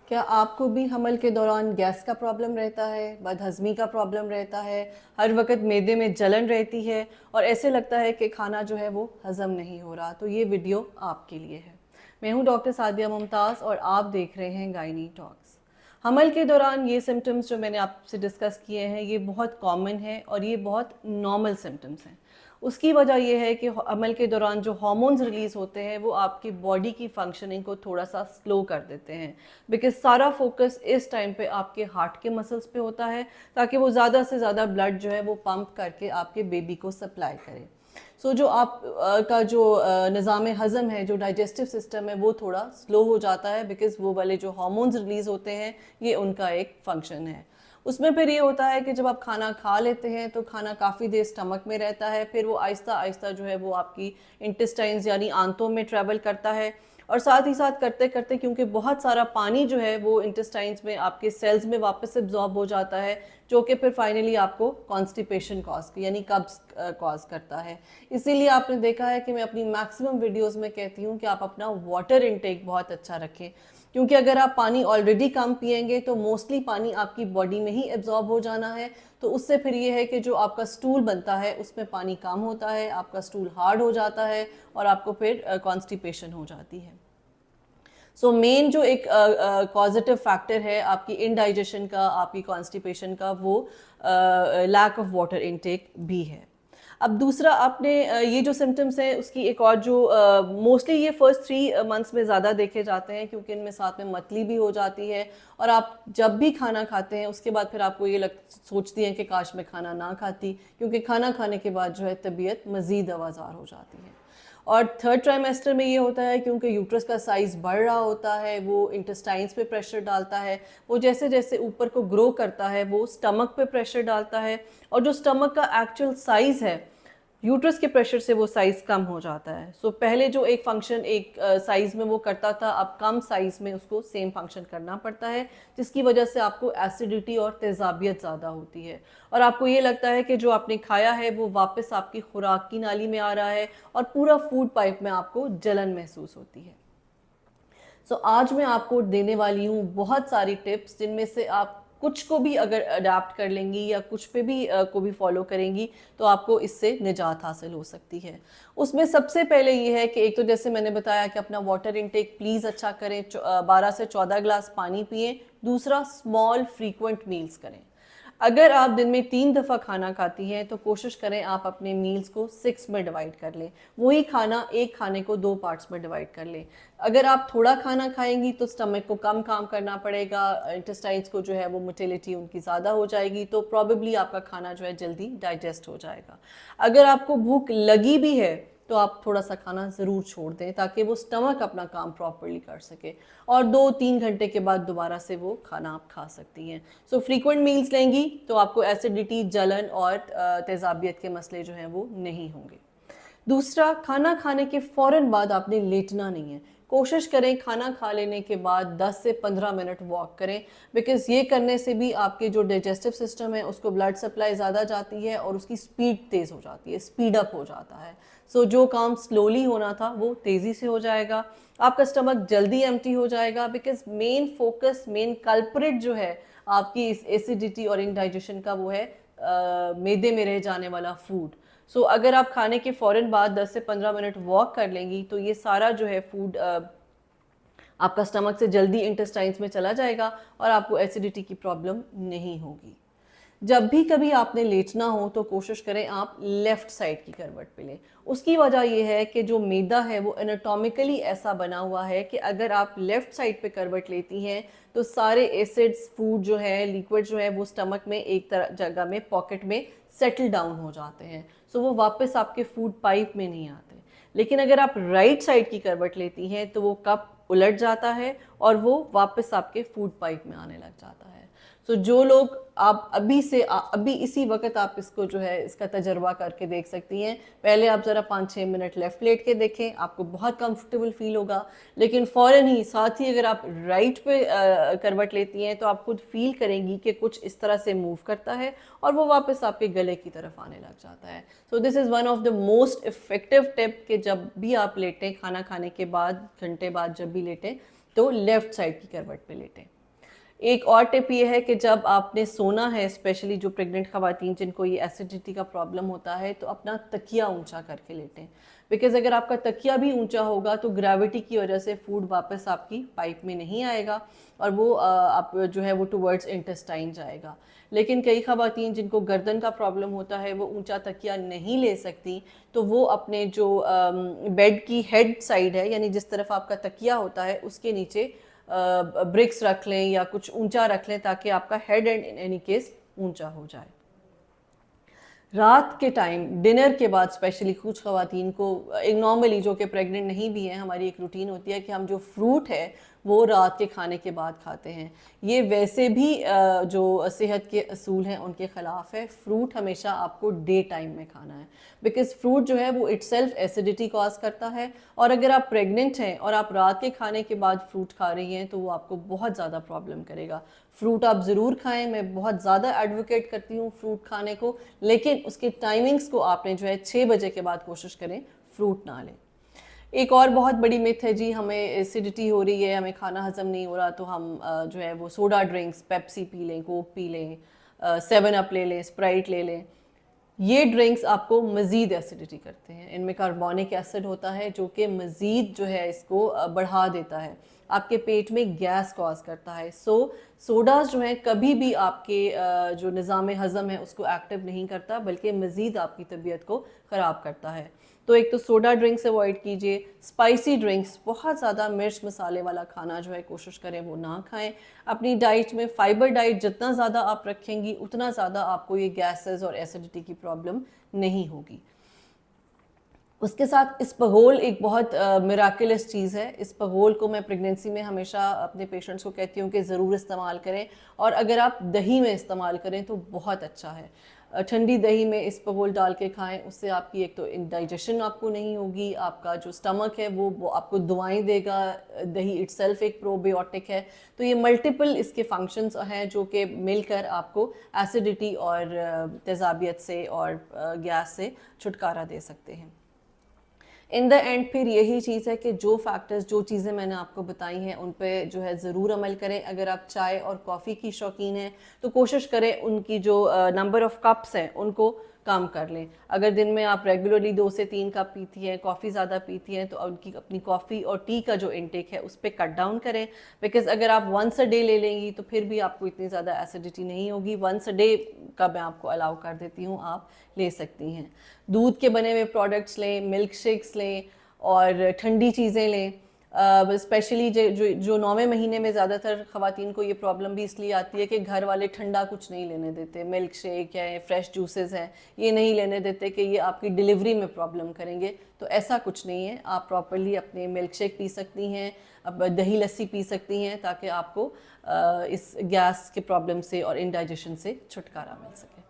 क्या आपको भी हमल के दौरान गैस का प्रॉब्लम रहता है, बदहज़मी का प्रॉब्लम रहता है, हर वक़्त मैदे में जलन रहती है और ऐसे लगता है कि खाना जो है वो हज़म नहीं हो रहा? तो ये वीडियो आपके लिए है। मैं हूँ डॉक्टर सादिया मुमताज़ और आप देख रहे हैं गायनी टॉक्स। हमल के दौरान ये सिम्पटम्स जो मैंने आपसे डिस्कस किए हैं, ये बहुत कॉमन है और ये बहुत नॉर्मल सिम्पटम्स हैं। उसकी वजह ये है कि हमल के दौरान जो हार्मोन्स रिलीज़ होते हैं वो आपकी बॉडी की फंक्शनिंग को थोड़ा सा स्लो कर देते हैं, बिकॉज सारा फोकस इस टाइम पे आपके हार्ट के मसल्स पे होता है ताकि वो ज़्यादा से ज़्यादा ब्लड जो है वो पंप करके आपके बेबी को सप्लाई करे। जो आप का जो निज़ाम हज़म है, जो डाइजेस्टिव सिस्टम है, वो थोड़ा स्लो हो जाता है बिकॉज वो वाले जो हार्मोन्स रिलीज़ होते हैं ये उनका एक फंक्शन है। उसमें फिर ये होता है कि जब आप खाना खा लेते हैं तो खाना काफ़ी देर स्टमक में रहता है, फिर वो आहिस्ता आहिस्ता जो है वो आपकी इंटेस्टाइन्स यानी आंतों में ट्रैवल करता है और साथ ही साथ करते करते क्योंकि बहुत सारा पानी जो है वो इंटेस्टाइन्स में आपके सेल्स में वापस एब्जॉर्ब हो जाता है, जो कि फिर फाइनली आपको कॉन्स्टिपेशन कॉज यानी कब्ज कॉज करता है। इसीलिए आपने देखा है कि मैं अपनी मैक्सिमम वीडियोस में कहती हूँ कि आप अपना वाटर इनटेक बहुत अच्छा रखें, क्योंकि अगर आप पानी ऑलरेडी कम पिएंगे तो मोस्टली पानी आपकी बॉडी में ही एब्जॉर्ब हो जाना है। तो उससे फिर ये है कि जो आपका स्टूल बनता है उसमें पानी कम होता है, आपका स्टूल हार्ड हो जाता है और आपको फिर कॉन्स्टिपेशन हो जाती है। मेन जो एक पॉजिटिव फैक्टर है आपकी इनडाइजेशन का, आपकी कॉन्स्टिपेशन का, वो लैक ऑफ वाटर इनटेक भी है। अब दूसरा, आपने ये जो सिम्टम्स हैं उसकी एक और जो मोस्टली ये फर्स्ट 3 मंथ्स में ज़्यादा देखे जाते हैं क्योंकि इनमें साथ में मतली भी हो जाती है और आप जब भी खाना खाते हैं उसके बाद फिर आपको ये सोचती हैं कि काश मैं खाना ना खाती, क्योंकि खाना खाने के बाद जो है तबीयत मज़ीद आवाज़ार हो जाती है। और थर्ड ट्राइमेस्टर में ये होता है क्योंकि यूट्रस का साइज़ बढ़ रहा होता है, वो इंटेस्टाइन्स पे प्रेशर डालता है, वो जैसे जैसे ऊपर को ग्रो करता है वो स्टमक पे प्रेशर डालता है और जो स्टमक का एक्चुअल साइज़ है यूट्रस के प्रेशर से वो साइज़ कम हो जाता है। पहले जो एक फंक्शन एक साइज़ में वो करता था, अब कम साइज़ में उसको सेम फंक्शन करना पड़ता है, जिसकी वजह से आपको एसिडिटी और तेज़ाबियत ज़्यादा होती है और आपको ये लगता है कि जो आपने खाया है वो वापस आपकी खुराक की नाली में आ रहा है और पूरा फूड पाइप में आपको जलन महसूस होती है। आज मैं आपको देने वाली हूँ बहुत सारी टिप्स, जिनमें से आप कुछ को भी अगर अडाप्ट कर लेंगी या कुछ पे भी को भी फॉलो करेंगी तो आपको इससे निजात हासिल हो सकती है। उसमें सबसे पहले ये है कि एक तो जैसे मैंने बताया कि अपना वाटर इनटेक प्लीज़ अच्छा करें, 12 से 14 ग्लास पानी पिएं। दूसरा, स्मॉल फ्रीक्वेंट मील्स करें। अगर आप दिन में 3 दफ़ा खाना खाती हैं तो कोशिश करें आप अपने मील्स को 6 में डिवाइड कर लें, वही खाना एक खाने को 2 पार्ट्स में डिवाइड कर लें। अगर आप थोड़ा खाना खाएंगी तो स्टमक को कम काम करना पड़ेगा, इंटेस्टाइन्स को जो है वो मोटिलिटी उनकी ज़्यादा हो जाएगी, तो प्रॉबेबली आपका खाना जो है जल्दी डाइजेस्ट हो जाएगा। अगर आपको भूख लगी भी है तो आप थोड़ा सा खाना ज़रूर छोड़ दें ताकि वो स्टमक अपना काम प्रॉपरली कर सके और 2-3 घंटे के बाद दोबारा से वो खाना आप खा सकती हैं। फ्रीक्वेंट मील्स लेंगी तो आपको एसिडिटी, जलन और तेज़ाबियत के मसले जो हैं वो नहीं होंगे। दूसरा, खाना खाने के फ़ौरन बाद आपने लेटना नहीं है। कोशिश करें खाना खा लेने के बाद 10 से 15 मिनट वॉक करें, बिकॉज़ ये करने से भी आपके जो डाइजेस्टिव सिस्टम है उसको ब्लड सप्लाई ज़्यादा जाती है और उसकी स्पीड तेज़ हो जाती है, स्पीड अप हो जाता है। जो काम स्लोली होना था वो तेज़ी से हो जाएगा, आपका स्टमक जल्दी एम्प्टी हो जाएगा, because main focus, main culprit जो है आपकी इस एसिडिटी और इंडाइजेशन का वो है मैदे में रह जाने वाला फूड। अगर आप खाने के फ़ौरन बाद 10 से 15 मिनट वॉक कर लेंगी तो ये सारा जो है फूड आपका स्टमक से जल्दी इंटेस्टाइन्स में चला जाएगा और आपको एसिडिटी की प्रॉब्लम नहीं होगी। जब भी कभी आपने लेटना हो तो कोशिश करें आप लेफ़्ट साइड की करवट पे लें। उसकी वजह यह है कि जो मैदा है वो एनाटॉमिकली ऐसा बना हुआ है कि अगर आप लेफ़्ट साइड पे करवट लेती हैं तो सारे एसिड्स, फूड जो है, लिक्विड जो है, वो स्टमक में एक तरह जगह में पॉकेट में सेटल डाउन हो जाते हैं। वो वापस आपके फूड पाइप में नहीं आते। लेकिन अगर आप राइट साइड की करवट लेती हैं तो वो कप उलट जाता है और वो वापस आपके फूड पाइप में आने लग जाता है। जो लोग, आप अभी इसी वक्त आप इसको जो है इसका तजर्बा करके देख सकती हैं। पहले आप ज़रा 5-6 मिनट लेफ़्ट लेट के देखें, आपको बहुत कंफर्टेबल फील होगा, लेकिन फ़ौरन ही साथ ही अगर आप राइट पे करवट लेती हैं तो आप खुद फील करेंगी कि कुछ इस तरह से मूव करता है और वो वापस आपके गले की तरफ आने लग जाता है। This is one of the most effective tip कि जब भी आप लेटें, खाना खाने के बाद घंटे बाद जब भी लेटें तो लेफ़्ट साइड की करवट पे लेटें। एक और टिप ये है कि जब आपने सोना है, स्पेशली जो प्रेग्नेंट ख़वातीन जिनको ये एसिडिटी का प्रॉब्लम होता है, तो अपना तकिया ऊंचा करके लेटें। बिकॉज़ अगर आपका तकिया भी ऊंचा होगा तो ग्रेविटी की वजह से फूड वापस आपकी पाइप में नहीं आएगा और वो आप जो है वो टुवर्ड्स इंटेस्टाइन जाएगा। लेकिन कई ख़वातीन जिनको गर्दन का प्रॉब्लम होता है वो ऊंचा तकिया नहीं ले सकती, तो वो अपने जो बेड की हेड साइड है, यानी जिस तरफ आपका तकिया होता है उसके नीचे ब्रिक्स रख लें या कुछ ऊंचा रख लें ताकि आपका head and in any case ऊंचा हो जाए। रात के टाइम डिनर के बाद स्पेशली कुछ ख़वातीन को एक नॉर्मली जो कि प्रेग्नेंट नहीं भी हैं, हमारी एक रूटीन होती है कि हम जो फ्रूट है वो रात के खाने के बाद खाते हैं। ये वैसे भी जो सेहत के असूल हैं उनके ख़िलाफ़ है। फ्रूट हमेशा आपको डे टाइम में खाना है, बिकॉज़ फ्रूट जो है वो इटसेल्फ एसिडिटी कॉज करता है, और अगर आप प्रेग्नेंट हैं और आप रात के खाने के बाद फ्रूट खा रही हैं तो वो आपको बहुत ज़्यादा प्रॉब्लम करेगा। फ्रूट आप ज़रूर खाएं, मैं बहुत ज़्यादा एडवोकेट करती हूँ फ्रूट खाने को, लेकिन उसके टाइमिंग्स को आपने जो है 6 बजे के बाद कोशिश करें फ्रूट ना लें। एक और बहुत बड़ी मिथ है जी, हमें एसिडिटी हो रही है, हमें खाना हजम नहीं हो रहा तो हम जो है वो सोडा ड्रिंक्स, पेप्सी पी लें, कोक पी लें, 7 अप ले लें, स्प्राइट ले लें। ये ड्रिंक्स आपको मज़ीद एसिडिटी करते हैं। इनमें कार्बोनिक एसिड होता है जो कि मज़ीद जो है इसको बढ़ा देता है, आपके पेट में गैस कॉज करता है। सोडाज जो है कभी भी आपके जो निज़ाम हज़म है उसको एक्टिव नहीं करता, बल्कि मज़ीद आपकी तबीयत को ख़राब करता है। तो एक तो सोडा ड्रिंक्स अवॉइड कीजिए, स्पाइसी ड्रिंक्स, बहुत ज़्यादा मिर्च मसाले वाला खाना जो है कोशिश करें वो ना खाएं। अपनी डाइट में फाइबर डाइट जितना ज़्यादा आप रखेंगी उतना ज़्यादा आपको ये गैसेस और एसिडिटी की प्रॉब्लम नहीं होगी। उसके साथ इस्पगोल एक बहुत मिराकुलस चीज़ है। इस्पगोल को मैं प्रेगनेंसी में हमेशा अपने पेशेंट्स को कहती हूँ कि ज़रूर इस्तेमाल करें, और अगर आप दही में इस्तेमाल करें तो बहुत अच्छा है। ठंडी दही में इस्पगोल डाल के खाएं, उससे आपकी एक तो इंडाइजेशन आपको नहीं होगी, आपका जो स्टमक है वो आपको दुआएं देगा। दही इटसेल्फ एक प्रोबायोटिक है, तो ये मल्टीपल इसके फंक्शंस हैं जो कि मिलकर आपको एसिडिटी और तेज़ाबियत से और गैस से छुटकारा दे सकते हैं। इन द एंड फिर यही चीज़ है कि जो फैक्टर्स, जो चीज़ें मैंने आपको बताई हैं उन पे जो है ज़रूर अमल करें। अगर आप चाय और कॉफ़ी की शौकीन हैं तो कोशिश करें उनकी जो नंबर ऑफ़ कप्स हैं उनको कम कर लें। अगर दिन में आप रेगुलरली 2 से 3 कप पीती हैं, कॉफ़ी ज़्यादा पीती हैं, तो उनकी अपनी कॉफ़ी और टी का जो इनटेक है उस पर कट डाउन करें। बिकॉज़ अगर आप वंस अ डे ले लेंगी तो फिर भी आपको इतनी ज़्यादा एसिडिटी नहीं होगी। वंस अ डे का मैं आपको अलाउ कर देती हूँ, आप ले सकती हैं। दूध के बने हुए प्रोडक्ट्स लें, मिल्क शेक्स लें और ठंडी चीज़ें लें। स्पेशली जो 9वें महीने में ज़्यादातर ख़वातीन को ये प्रॉब्लम भी इसलिए आती है कि घर वाले ठंडा कुछ नहीं लेने देते। मिल्क शेक या फ्रेश जूसेस हैं ये नहीं लेने देते कि ये आपकी डिलीवरी में प्रॉब्लम करेंगे, तो ऐसा कुछ नहीं है। आप प्रॉपर्ली अपने मिल्क शेक पी सकती हैं, अब दही लस्सी पी सकती हैं, ताकि आपको इस गैस के प्रॉब्लम से और इंडाइजेशन से छुटकारा मिल सके।